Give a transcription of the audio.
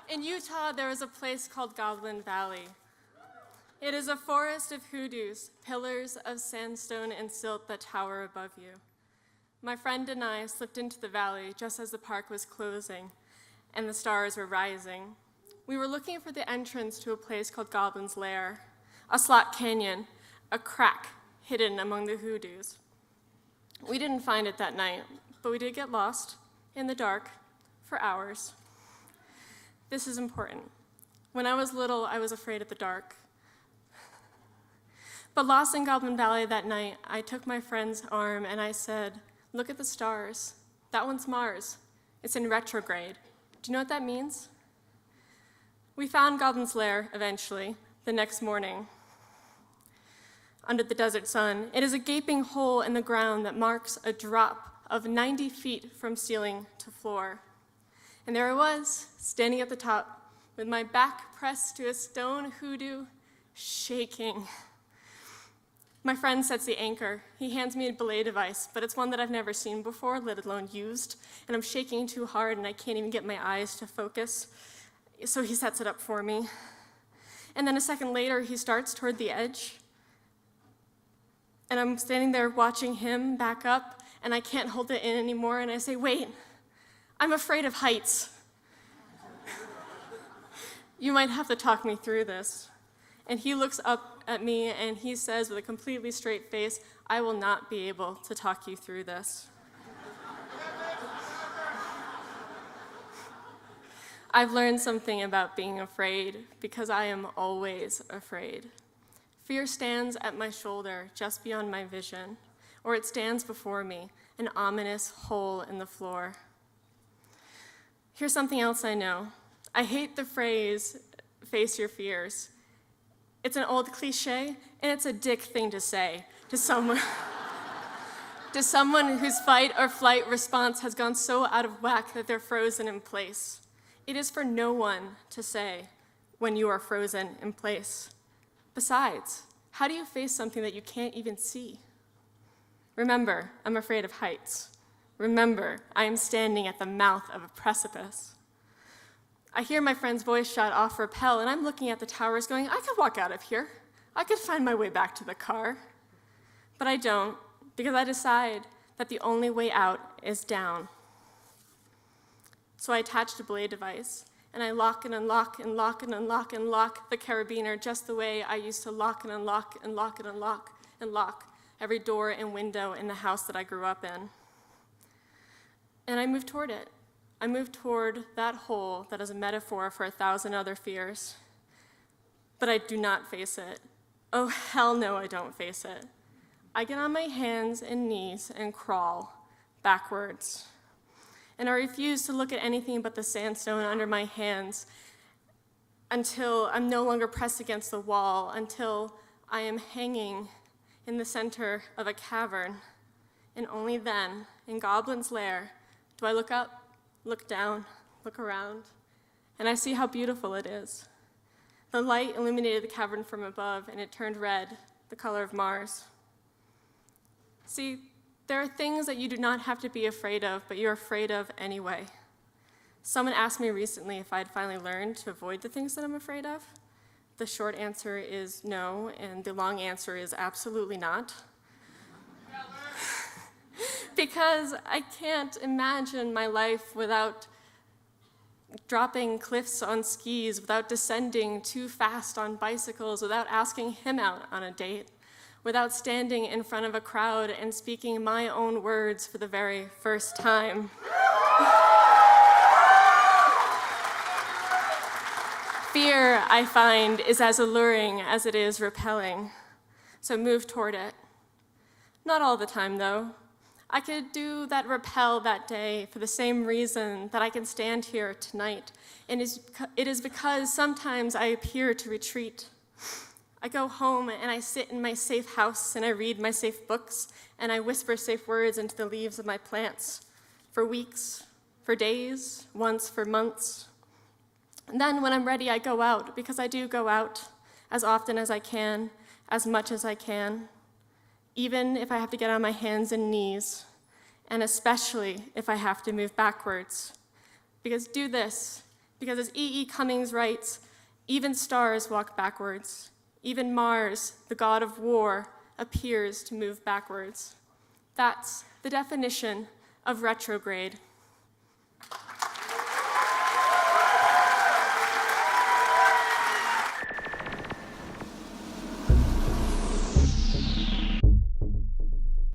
In Utah, there is a place called Goblin Valley. It is a forest of hoodoos, pillars of sandstone and silt that tower above you. My friend and I slipped into the valley just as the park was closing and the stars were rising. We were looking for the entrance to a place called Goblin's Lair, a slot canyon, a crack hidden among the hoodoos. We didn't find it that night, but we did get lost in the dark for hours. This is important. When I was little, I was afraid of the dark. But lost in Goblin Valley that night, I took my friend's arm and I said, "Look at the stars. That one's Mars. It's in retrograde. Do you know what that means?" We found Goblin's Lair eventually, the next morning. Under the desert sun, it is a gaping hole in the ground that marks a drop of 90 feet from ceiling to floor. And there I was, standing at the top, with my back pressed to a stone hoodoo, shaking. My friend sets the anchor. He hands me a belay device, but it's one that I've never seen before, let alone used, and I'm shaking too hard and I can't even get my eyes to focus, so he sets it up for me. And then a second later, he starts toward the edge, and I'm standing there watching him back up, and I can't hold it in anymore, and I say, "Wait, I'm afraid of heights." "You might have to talk me through this." And he looks up at me and he says with a completely straight face, "I will not be able to talk you through this." I've learned something about being afraid because I am always afraid. Fear stands at my shoulder just beyond my vision, or it stands before me, an ominous hole in the floor. Here's something else I know. I hate the phrase, "face your fears." It's an old cliche, and it's a dick thing to say to someone whose fight or flight response has gone so out of whack that they're frozen in place. It is for no one to say when you are frozen in place. Besides, how do you face something that you can't even see? Remember, I'm afraid of heights. Remember, I am standing at the mouth of a precipice. I hear my friend's voice shout off rappel, and I'm looking at the towers going, I could walk out of here. I could find my way back to the car. But I don't, because I decide that the only way out is down. So I attach the belay device, and I lock and unlock and lock and unlock and lock the carabiner just the way I used to lock and unlock and lock and unlock and lock every door and window in the house that I grew up in. And I move toward it. I move toward that hole that is a metaphor for 1,000 other fears. But I do not face it. Oh, hell no, I don't face it. I get on my hands and knees and crawl backwards. And I refuse to look at anything but the sandstone under my hands until I'm no longer pressed against the wall, until I am hanging in the center of a cavern. And only then, in Goblin's Lair, do I look up, look down, look around, and I see how beautiful it is. The light illuminated the cavern from above, and it turned red, the color of Mars. See, there are things that you do not have to be afraid of, but you're afraid of anyway. Someone asked me recently if I'd finally learned to avoid the things that I'm afraid of. The short answer is no, and the long answer is absolutely not. Because I can't imagine my life without dropping cliffs on skis, without descending too fast on bicycles, without asking him out on a date, without standing in front of a crowd and speaking my own words for the very first time. Fear, I find, is as alluring as it is repelling, so move toward it. Not all the time, though. I could do that rappel that day for the same reason that I can stand here tonight, and it is because sometimes I appear to retreat. I go home and I sit in my safe house and I read my safe books and I whisper safe words into the leaves of my plants for weeks, for days, once for months. And then when I'm ready, I go out, because I do go out as often as I can, as much as I can, even if I have to get on my hands and knees, and especially if I have to move backwards, Because do this, because as E. E. Cummings writes, even stars walk backwards. Even Mars, the god of war, appears to move backwards. That's the definition of retrograde.